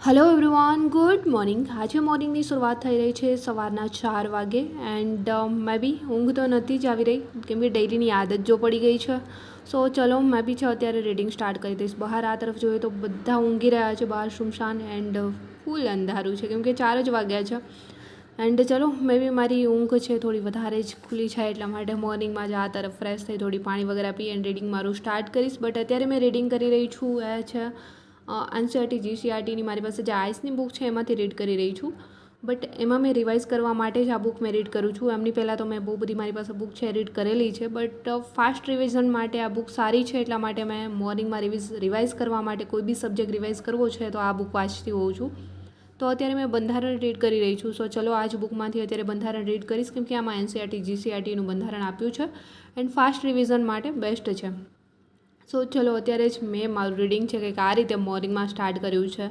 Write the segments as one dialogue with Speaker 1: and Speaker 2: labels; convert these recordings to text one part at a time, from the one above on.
Speaker 1: Hello everyone, good morning. આજે મોર્નિંગની શરૂઆત થઈ રહી છે સવારના 4 વાગે એન્ડ મેં બી ઊંઘ તો નથી જ આવી રહી કેમ કે ડેઇલીની આદત જો પડી ગઈ છે. સો ચલો મેં બી છે અત્યારે રીડિંગ સ્ટાર્ટ કરી દઈશ. બહાર આ તરફ જોઈએ તો બધા ઊંઘી રહ્યા છે, બહાર સુમસાન એન્ડ ફૂલ અંધારું છે કેમ કે 4 જ વાગ્યા છે. એન્ડ ચલો મેં બી મારી ઊંઘ છે થોડી વધારે જ ખુલી છે એટલા માટે મોર્નિંગમાં જ આ તરફ ફ્રેશ થઈ થોડી પાણી વગેરે પી એન્ડ રીડિંગ મારું સ્ટાર્ટ કરીશ. બટ અત્યારે મેં રીડિંગ કરી રહી છું એ છે એનસીઈઆરટી જીસીઈઆરટીની મારી પાસે જે આઈસની બુક છે એમાંથી રીડ કરી રહી છું. બટ એમાં મેં રિવાઇઝ કરવા માટે જ આ બુક મેં રીડ કરું છું. એમની પહેલાં તો મેં બહુ બધી મારી પાસે બુક છે રીડ કરેલી છે, બટ ફાસ્ટ રિવિઝન માટે આ બુક સારી છે એટલા માટે મેં મોર્નિંગમાં રિવાઇઝ કરવા માટે કોઈ બી સબ્જેક્ટ રિવાઇઝ કરવો છે તો આ બુક વાંચતી હોઉં છું. તો અત્યારે મેં બંધારણ રીડ કરી રહી છું. સો ચલો આ જ બુકમાંથી અત્યારે બંધારણ રીડ કરીશ કેમ કે આમાં એનસીઈઆરટી જીસીઈઆરટીનું બંધારણ આપ્યું છે એન્ડ ફાસ્ટ રિવિઝન માટે બેસ્ટ છે. સો ચલો અત્યારે જ મેં મારું રીડિંગ છે કંઈક આ રીતે મોર્નિંગમાં સ્ટાર્ટ કર્યું છે.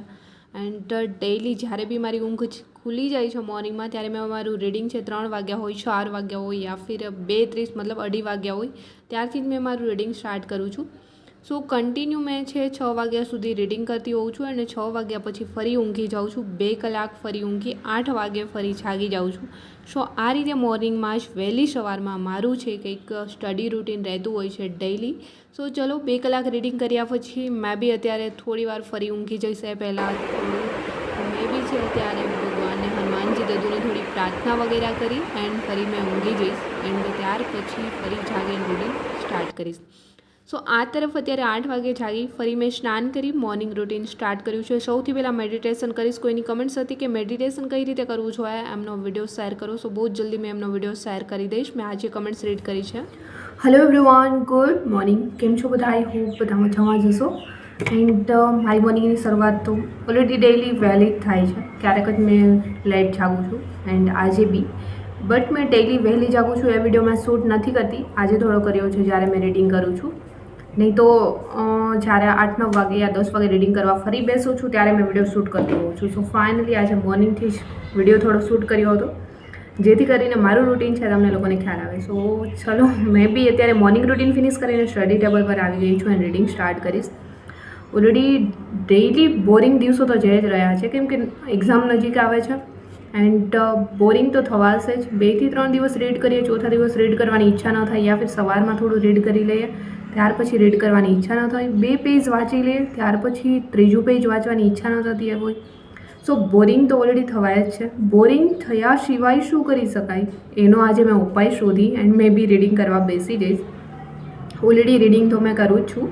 Speaker 1: એન્ડ ડેઇલી જ્યારે બી મારી ઊંઘ ખુલી જાય છે મોર્નિંગમાં ત્યારે મેં મારું રીડિંગ છે 3 વાગ્યા હોય, 4 વાગ્યા હોય યા ફિર 2:30 મતલબ 2:30 વાગ્યા હોય ત્યારથી જ મેં મારું રીડિંગ સ્ટાર્ટ કરું છું. સો કન્ટિન્યુ મેં છે 6 વાગ્યા સુધી રીડિંગ કરતી હોઉં છું અને 6 વાગ્યા પછી ફરી ઊંઘી જાઉં છું. 2 કલાક ફરી ઊંઘી 8 વાગ્યે ફરી જાગી જાઉં છું. સો આ રીતે મોર્નિંગમાં જ વહેલી સવારમાં મારું છે કંઈક સ્ટડી રૂટીન રહેતું હોય છે ડેઇલી. સો ચલો 2 કલાક રીડિંગ કર્યા પછી મેં બી અત્યારે થોડી વાર ફરી ઊંઘી જઈશ. એ પહેલાં મેં બી છે અત્યારે ભગવાનને હનુમાનજી દાદુને થોડી પ્રાર્થના વગેરે કરી એન્ડ ફરી મેં ઊંઘી જઈશ એન્ડ ત્યાર પછી ફરી જાગીને રીડિંગ સ્ટાર્ટ કરીશ. સો આ તરફ અત્યારે 8 વાગે જાગી ફરી મેં સ્નાન કરી મોર્નિંગ રૂટીન સ્ટાર્ટ કર્યું છે. સૌથી પહેલાં મેડિટેશન કરીશ. કોઈની કમેન્ટ્સ હતી કે મેડિટેશન કઈ રીતે કરવું જોઈએ એમનો વિડીયો શેર કરો. સો બહુ જ જલ્દી મેં એમનો વિડીયો શેર કરી દઈશ. મેં આજે કમેન્ટ્સ રીડ કરી છે. Hello everyone, good morning. કેમ છો બધા? આઈ હોપ બધા મજામાં જશો. એન્ડ મારી મોર્નિંગની શરૂઆત તો ઓલરેડી ડેઇલી વહેલી જ થાય છે. ક્યારેક જ મેં લેટ જાગું છું એન્ડ આજે બી, બટ મેં ડેઇલી વહેલી જાગું છું. એ વિડીયો મેં શૂટ નથી કરતી. આજે થોડો કર્યો છે જ્યારે મેં રીડિંગ કરું છું. નહીં તો જ્યારે 8-9 વાગે યા 10 વાગે રીડિંગ કરવા ફરી બેસું છું ત્યારે મેં વિડીયો શૂટ કરતી હોઉં છું. સો ફાઇનલી આજે મોર્નિંગથી જ વિડીયો થોડો શૂટ કર્યો હતો જેથી કરીને મારું રૂટીન છે તમને લોકોને ખ્યાલ આવે. સો ચલો મેં બી અત્યારે મોર્નિંગ રૂટીન ફિનિશ કરીને સ્ટડી ટેબલ પર આવી ગઈ છું એન્ડ રીડિંગ સ્ટાર્ટ કરીશ. ઓલરેડી ડેઇલી બોરિંગ દિવસો તો જઈ જ રહ્યા છે કેમ કે એક્ઝામ નજીક આવે છે એન્ડ બોરિંગ તો થવાશે જ. 2 થી 3 દિવસ રીડ કરીએ, ચોથા દિવસ રીડ કરવાની ઈચ્છા ન થાય યા ફિર સવારમાં થોડું રીડ કરી લઈએ ત્યાર પછી રીડ કરવાની ઈચ્છા ન થાય. 2 પેજ વાંચી લઈએ ત્યાર પછી ત્રીજું પેજ વાંચવાની ઈચ્છા ન થતી હોય. સો બોરિંગ તો ઓલરેડી થવાય જ છે. બોરિંગ થયા સિવાય શું કરી શકાય એનો આજે મેં ઉપાય શોધી એન્ડ મેં બી રીડિંગ કરવા બેસી જઈશ. ઓલરેડી રીડિંગ તો મેં કરું જ છું,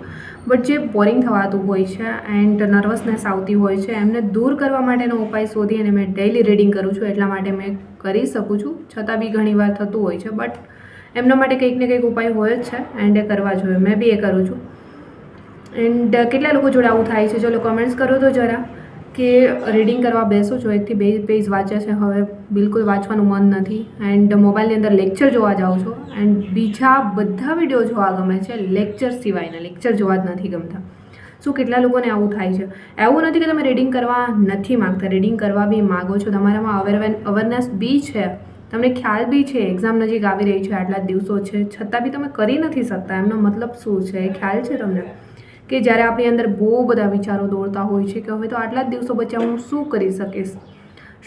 Speaker 1: બટ જે બોરિંગ થવાતું હોય છે એન્ડ નર્વસનેસ આવતી હોય છે એમને દૂર કરવા માટેનો ઉપાય શોધી અને મેં ડેઇલી રીડિંગ કરું છું. એટલા માટે મેં કરી શકું છું. છતાં બી ઘણીવાર થતું હોય છે, બટ એમના માટે કંઈક ને કંઈક ઉપાય હોય જ છે એન્ડ એ કરવા જોઈએ. મેં બી એ કરું છું. એન્ડ કેટલા લોકો જોડે આવું થાય છે ચલો કમેન્ટ્સ કરો તો જરા કે રીડિંગ કરવા બેસો છો 1 થી 2 પેજ વાંચે છે, હવે બિલકુલ વાંચવાનું મન નથી એન્ડ મોબાઈલની અંદર લેક્ચર જોવા જાઓ છો એન્ડ બીજા બધા વિડીયો જોવા ગમે છે, લેક્ચર સિવાયના લેક્ચર જોવા જ નથી ગમતા. શું કેટલા લોકોને આવું થાય છે? એવું નથી કે તમે રીડિંગ કરવા નથી માગતા, રીડિંગ કરવા બી માગો છો, તમારામાં અવેરનેસ બી છે, તમને ખ્યાલ બી છે એક્ઝામ નજીક આવી રહી છે, આટલા દિવસો છે, છતાં બી તમે કરી નથી શકતા. એમનો મતલબ શું છે એ ખ્યાલ છે તમને કે જ્યારે આપણી અંદર બહુ બધા વિચારો દોડતા હોય છે કે હવે તો આટલા જ દિવસો બચ્યા હું શું કરી શકીશ.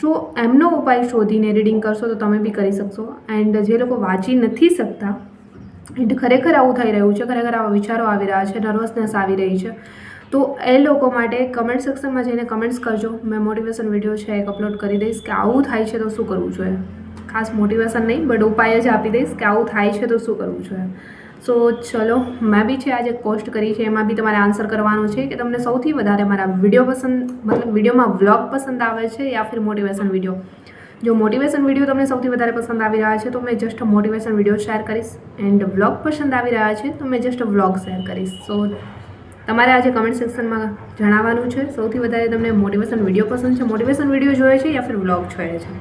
Speaker 1: શું એમનો ઉપાય શોધીને રીડિંગ કરશો તો તમે બી કરી શકશો. એન્ડ જે લોકો વાંચી નથી શકતા એન્ડ ખરેખર આવું થઈ રહ્યું છે, ખરેખર આવા વિચારો આવી રહ્યા છે, નર્વસનેસ આવી રહી છે, તો એ લોકો માટે કમેન્ટ સેક્શનમાં જઈને કમેન્ટ્સ કરજો. મેં મોટિવેશન વિડીયો છે એક અપલોડ કરી દઈશ કે આવું થાય છે તો શું કરવું જોઈએ. ખાસ મોટિવેશન નહીં બટ ઉપાય જ આપી દઈશ કે આવું થાય છે તો શું કરવું જોઈએ. સો ચલો મેં બી છે આજે પોસ્ટ કરી છે એમાં બી તમારે આન્સર કરવાનો છે કે તમને સૌથી વધારે મારા વિડીયો પસંદ મતલબ વિડીયોમાં વ્લોગ પસંદ આવે છે યા ફિર મોટિવેશન વિડીયો. જો મોટિવેશન વિડીયો તમને સૌથી વધારે પસંદ આવી રહ્યા છે તો મેં જસ્ટ મોટિવેશન વિડીયો શેર કરીશ એન્ડ વ્લોગ પસંદ આવી રહ્યા છે તો મેં જસ્ટ વ્લોગ શેર કરીશ. સો તમારે આજે કમેન્ટ સેક્શનમાં જણાવવાનું છે સૌથી વધારે તમને મોટિવેશન વિડીયો પસંદ છે, મોટિવેશન વિડીયો જોઈએ છે યા ફિર વ્લોગ જોઈએ છે.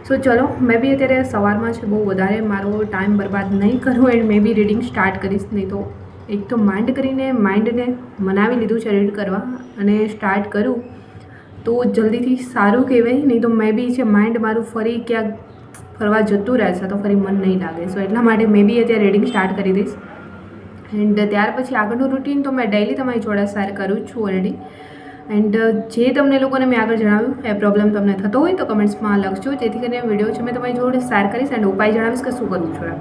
Speaker 1: સો ચલો મેં બી અત્યારે સવારમાં છે બહુ વધારે મારો ટાઈમ બરબાદ નહીં કરું એન્ડ મેં બી રીડિંગ સ્ટાર્ટ કરીશ. નહીં તો એક તો માઇન્ડને મનાવી લીધું છે રીડ કરવા અને સ્ટાર્ટ કરું તો જલ્દીથી સારું કહેવાય. નહીં તો મેં બી છે માઇન્ડ મારું ફરી ક્યાંક ફરવા જતું રહેશે તો ફરી મન નહીં લાગે. સો એટલા માટે મેં બી અત્યારે રીડિંગ સ્ટાર્ટ કરી દઈશ એન્ડ ત્યાર પછી આગળનું રૂટીન તો મેં ડેઇલી તમારી જોડે શેર કરું જ છું ઓલરેડી. એન્ડ જે તમને લોકોને મેં આગળ જણાવ્યું એ પ્રોબ્લેમ તમને થતો હોય તો કમેન્ટ્સમાં લખજો, જેથી કરીને વિડીયો છે મેં તમારી જોડે શેર કરીશ એન્ડ ઉપાય જણાવીશ કે શું કરવું છે.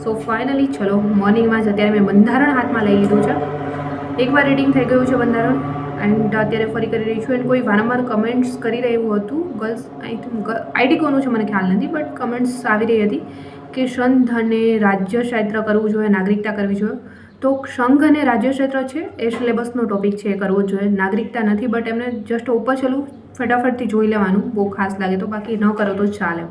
Speaker 1: સો ફાઇનલી ચલો મોર્નિંગમાં જ અત્યારે મેં બંધારણ હાથમાં લઈ લીધું છે. એકવાર રીડિંગ થઈ ગયું છે બંધારણ એન્ડ અત્યારે ફરી કરી રહી છું. એન્ડ કોઈ વારંવાર કમેન્ટ્સ કરી રહ્યું હતું, ગર્લ્સ આઈડી કોનું છે મને ખ્યાલ નથી, બટ કમેન્ટ્સ આવી રહી હતી કે સંઘ અને રાજ્ય ક્ષેત્ર કરવું જોઈએ, નાગરિકતા કરવી જોઈએ. તો સંઘ અને રાજ્ય ક્ષેત્ર છે એ સિલેબસનો ટોપિક છે, એ કરવો જોઈએ, નાગરિકતા નથી. બટ એમને જસ્ટ ઉપર છેલ્લું ફટાફટથી જોઈ લેવાનું, બહુ ખાસ લાગે તો, બાકી ન કરો તો ચાલે.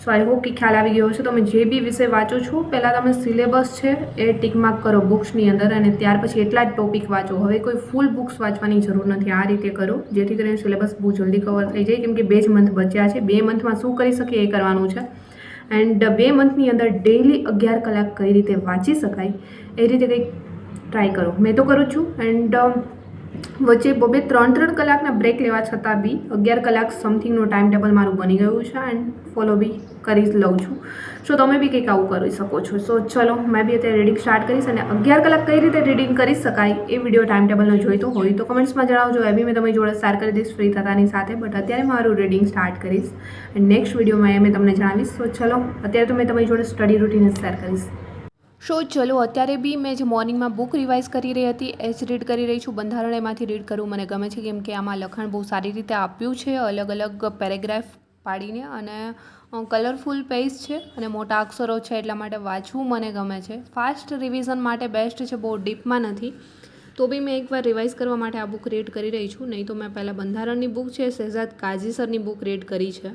Speaker 1: સો આઈ હોપ કે ખ્યાલ આવી ગયો હશે. તમે જે બી વિષય વાંચો છો પહેલાં તમે સિલેબસ છે એ ટિક માર્ક કરો બુક્સની અંદર અને ત્યાર પછી એટલા જ ટોપિક વાંચો. હવે કોઈ ફૂલ બુક્સ વાંચવાની જરૂર નથી, આ રીતે કરો જેથી કરીને સિલેબસ બહુ જલ્દી કવર થઈ જાય, કેમ કે 2 જ મંથ બચ્યા છે. 2 મંથમાં શું કરી શકીએ એ કરવાનું છે. એન્ડ 2 મંથની અંદર ડેઇલી 11 કલાક કઈ રીતે વાંચી શકાય એ રીતે કંઈક ટ્રાય કરો. મેં તો કરું છું. એન્ડ વચ્ચે 2-3 કલાકના બ્રેક લેવા છતાં બી 11 કલાક સમથિંગનું ટાઈમ ટેબલ મારું બની ગયું છે એન્ડ ફોલો બી કરી લઉં છું. સો તમે બી કંઈક આવું કરી શકો છો. સો ચલો મેં બી અત્યારે રીડિંગ સ્ટાર્ટ કરીશ અને 11 કલાક કઈ રીતે રીડિંગ કરી શકાય એ વિડીયો ટાઈમ ટેબલનો જોઈતો હોય તો કમેન્ટ્સમાં જણાવજો. એ બી મેં તમારી જોડે શેર કરી દઈશ ફ્રી થતાની સાથે. બટ અત્યારે મારું રીડિંગ સ્ટાર્ટ કરીશ એન્ડ નેક્સ્ટ વિડીયોમાં એ મેં તમને જણાવીશ. સો ચલો અત્યારે તો મેં તમારી જોડે સ્ટડી રૂટીન શેર કરીશ. સો ચલો અત્યારે બી મેં જે મોર્નિંગમાં બુક રિવાઇઝ કરી રહી હતી એ જ રીડ કરી રહી છું. બંધારણ એમાંથી રીડ કરવું મને ગમે છે, કેમ કે આમાં લખાણ બહુ સારી રીતે આપ્યું છે, અલગ અલગ પેરેગ્રાફ પાડીને, અને કલરફુલ પેજ છે અને મોટા અક્ષરો છે, એટલા માટે વાંચવું મને ગમે છે. ફાસ્ટ રિવિઝન માટે બેસ્ટ છે, બહુ ડીપમાં નથી. તો બી મેં એકવાર રિવાઇઝ કરવા માટે આ બુક રીડ કરી રહી છું. નહીં તો મેં પહેલાં બંધારણની બુક છે શહેજાદ કાઝી સરની બુક રીડ કરી છે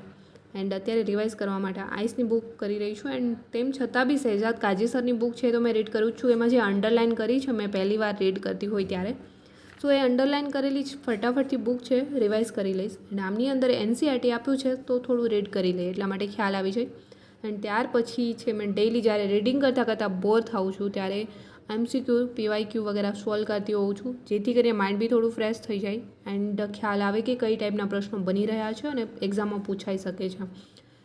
Speaker 1: એન્ડ અત્યારે રિવાઇઝ કરવા માટે આઈસની બુક કરી રહી છું. એન્ડ તેમ છતાં બી શહેજાદ કાઝી સરની બુક છે તો મેં રીડ કરું છું. એમાં જે અંડરલાઇન કરી છે મેં પહેલી વાર રીડ કરતી હોય ત્યારે, તો એ અંડરલાઇન કરેલી જ ફટાફટથી બુક છે રિવાઇઝ કરી લઈશ. એન્ડ આમની અંદર NCERT આપ્યું છે તો થોડું રીડ કરી લઈએ એટલા માટે ખ્યાલ આવી જાય. એન્ડ ત્યાર પછી છે મેં ડેઇલી જ્યારે રીડિંગ કરતાં બોર થાઉં છું ત્યારે MCQ PYQ વગેરે સોલ્વ કરતી હોઉં છું, જેથી કરીને માઇન્ડ બી થોડું ફ્રેશ થઈ જાય એન્ડ ખ્યાલ આવે કે કઈ ટાઈપના પ્રશ્નો બની રહ્યા છે અને એક્ઝામમાં પૂછાઈ શકે છે.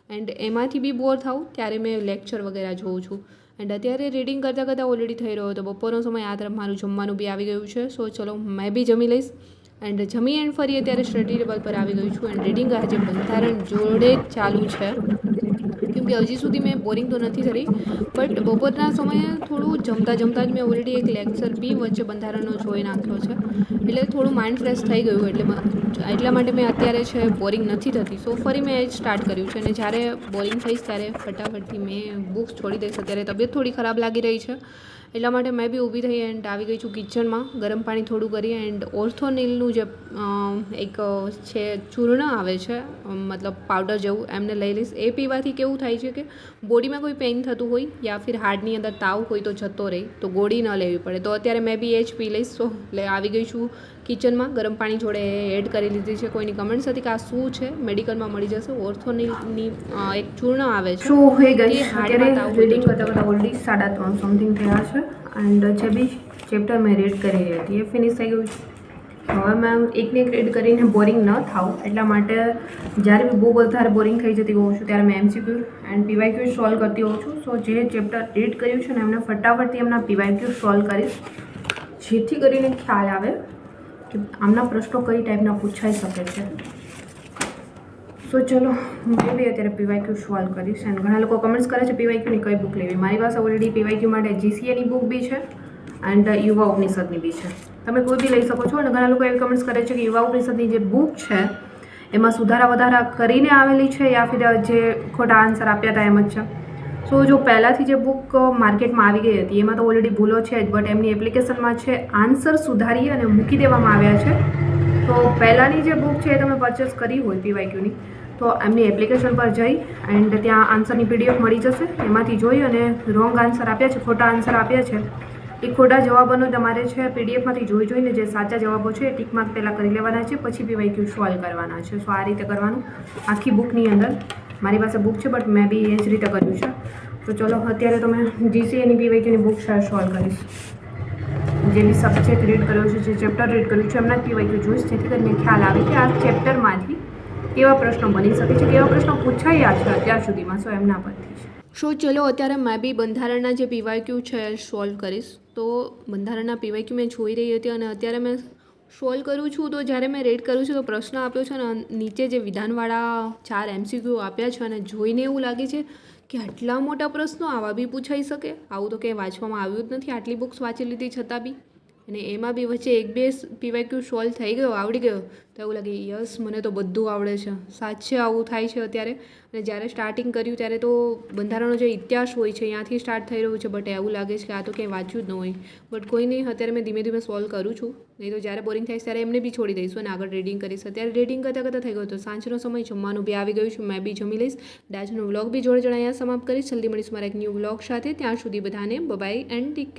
Speaker 1: એન્ડ એમાંથી બી બોર થાઉં ત્યારે મેં લેક્ચર વગેરે જોઉં છું. એન્ડ અત્યારે રીડિંગ કરતાં ઓલરેડી થઈ રહ્યો હતો બપોરનો સમય, આ તરફ મારું જમવાનું બી આવી ગયું છે. સો ચલો મેં બી જમી લઈશ એન્ડ જમી એન્ડ ફરી અત્યારે સ્ટડી ટેબલ પર આવી ગયું છું. એન્ડ રીડિંગ આજે બંધારણ જોડે જ ચાલુ છે, કેમ કે હજી સુધી મેં બોરિંગ તો નથી કરી, બટ બપોરના સમયે થોડું જમતા જ મેં ઓલરેડી એક લેક્ચર બી વચ્ચે બંધારણનો જોઈ નાખ્યો છે, એટલે થોડું માઇન્ડ ફ્રેશ થઈ ગયું. એટલા માટે મેં અત્યારે છે બોરિંગ નથી થતી. સો ફરી મેં જ સ્ટાર્ટ કર્યું છે અને જ્યારે બોરિંગ થઈશ ત્યારે ફટાફટથી મેં બુક્સ છોડી દઈશ. અત્યારે તબિયત થોડી ખરાબ લાગી રહી છે એટલા માટે મેં બી ઊભી થઈ એન્ડ આવી ગઈ છું કિચનમાં. ગરમ પાણી થોડું કરી એન્ડ ઓર્થોનિલનું જે એક છે ચૂર્ણ આવે છે, મતલબ પાવડર જેવું, એમને લઈ લઈશ. એ પીવાથી કેવું થાય છે કે બોડીમાં કોઈ પેઇન થતું હોય યા ફિર હાર્ટની અંદર તાવ હોય તો જતો રહે, તો ગોળી ન લેવી પડે. તો અત્યારે મેં બી એ જ પી લઈશ. સો આવી ગઈ છું કિચનમાં, ગરમ પાણી જોડે એડ કરી લીધી છે. કોઈની કમેન્ટ્સ હતી કે આ શું છે, મેડિકલમાં મળી જશે. ઓર્થોનિલની એક ચૂર્ણ આવે છે. સો હે ગઈ અત્યારે રીડિંગ કરતાં ઓલરેડી 3:30 સમથિંગ થયા છે એન્ડ જે બી ચેપ્ટર મેં રીડ કરી રહી હતી એ ફિનિશ થઈ ગયું છે. હવે મેં એકને એક રીડ કરીને બોરિંગ ન થાઉં એટલા માટે જ્યારે બી બહુ વધારે બોરિંગ થઈ જતી હોઉં છું ત્યારે મેં MCQ એન્ડ PYQ સોલ્વ કરતી હોઉં છું. સો જે ચેપ્ટર રીડ કર્યું છે ને એમને ફટાફટથી એમના PYQ સોલ્વ કરીશ, જેથી કરીને ખ્યાલ આવે કે આમના પ્રશ્નો કઈ ટાઈપના પૂછાઈ શકે છે. સો ચલો મેં બી અત્યારે PYQ સોલ્વ કરીશ. એન્ડ ઘણા લોકો કમેન્ટ્સ કરે છે PYQની કઈ બુક લેવી. મારી પાસે ઓલરેડી PYQ માટે GCAની બુક બી છે એન્ડ યુવા ઉપનિષદની બી છે. તમે કોઈ બી લઈ શકો છો. અને ઘણા લોકો એવી કમેન્ટ્સ કરે છે કે યુવા ઉપનિષદની જે બુક છે એમાં સુધારા વધારા કરીને આવેલી છે યા ફિર જે ખોટા આન્સર આપ્યા હતા એમ જ છે. સો જો પહેલાંથી જે બુક માર્કેટમાં આવી ગઈ હતી એમાં તો ઓલરેડી ભૂલો છે જ, બટ એમની એપ્લિકેશનમાં છે આન્સર સુધારી અને મૂકી દેવામાં આવ્યા છે. તો પહેલાંની જે બુક છે એ તમે પરચેસ કરી હોય PYQની તો એમની એપ્લિકેશન પર જઈ એન્ડ ત્યાં આન્સરની PDF મળી જશે. એમાંથી જોઈ અને રોંગ આન્સર આપ્યા છે, ખોટા આન્સર આપ્યા છે, એ ખોટા જવાબોનો તમારે છે PDFમાંથી જોઈને જે સાચા જવાબો છે એ ટીક માર્ક પહેલાં કરી લેવાના છે, પછી PYQ સોલ્વ કરવાના છે. સો આ રીતે કરવાનું આખી બુકની અંદર. મારી પાસે બુક છે બટ મેં બી એ જ રીતે કર્યું છે. તો ચલો અત્યારે તો મેં GCAની PYQની બુક સોલ્વ કરીશ. જે બી સબ્જેક્ટ રીડ કર્યો છે, જે ચેપ્ટર રીડ કર્યું છે એમના PYQ જોઈશ, જેથી કરીને ખ્યાલ આવે કે આ ચેપ્ટરમાંથી કેવા પ્રશ્નો બની શકે છે, કેવા પ્રશ્નો પૂછાયા છે અત્યાર સુધીમાં. સો એમના પરથી છે. સો ચલો અત્યારે મેં બી બંધારણના જે PYQ છે એ સોલ્વ કરીશ. તો બંધારણના PYQ મેં જોઈ રહી હતી અને અત્યારે મેં સોલ્વ કરું છું તો જ્યારે મેં રેડ કરું છું તો પ્રશ્ન આપ્યો છે ને નીચે જે વિધાનવાળા 4 MCQ આપ્યા છે અને જોઈને એવું લાગે છે કે આટલા મોટા પ્રશ્નો આવા બી પૂછાઈ શકે. આવું તો કંઈ વાંચવામાં આવ્યું જ નથી આટલી બુક્સ વાંચી લીધી છતાં બી. અને એમાં બી વચ્ચે 1-2 PYQ સોલ્વ થઈ ગયો, આવડી ગયો તો એવું લાગે યસ મને તો બધું આવડે છે. સાચે આવું થાય છે અત્યારે. અને જ્યારે સ્ટાર્ટિંગ કર્યું ત્યારે તો બંધારણનો જે ઇતિહાસ હોય છે ત્યાંથી સ્ટાર્ટ થઈ રહ્યું છે, બટ એવું લાગે છે કે આ તો કંઈ વાંચ્યું જ ન હોય. બટ કોઈ નહીં, અત્યારે મેં ધીમે ધીમે સોલ્વ કરું છું. નહીં તો જ્યારે બોરિંગ થાય ત્યારે એમને બી છોડી દઈશું અને આગળ રીડિંગ કરીશ. અત્યારે રીડિંગ કરતાં થઈ ગયું તો સાંજનો સમય, જમવાનું બી આવી ગયું છે, મેં બી જમી લઈશ. આજનો વ્લોગ બી જોડે જોડે અહીંયા સમાપ્ત કરીશ. જલ્દી મળીશું મારા એક ન્યૂ વ્લોગ સાથે. ત્યાં સુધી બધાને બાય એન્ડ ટેક કેર.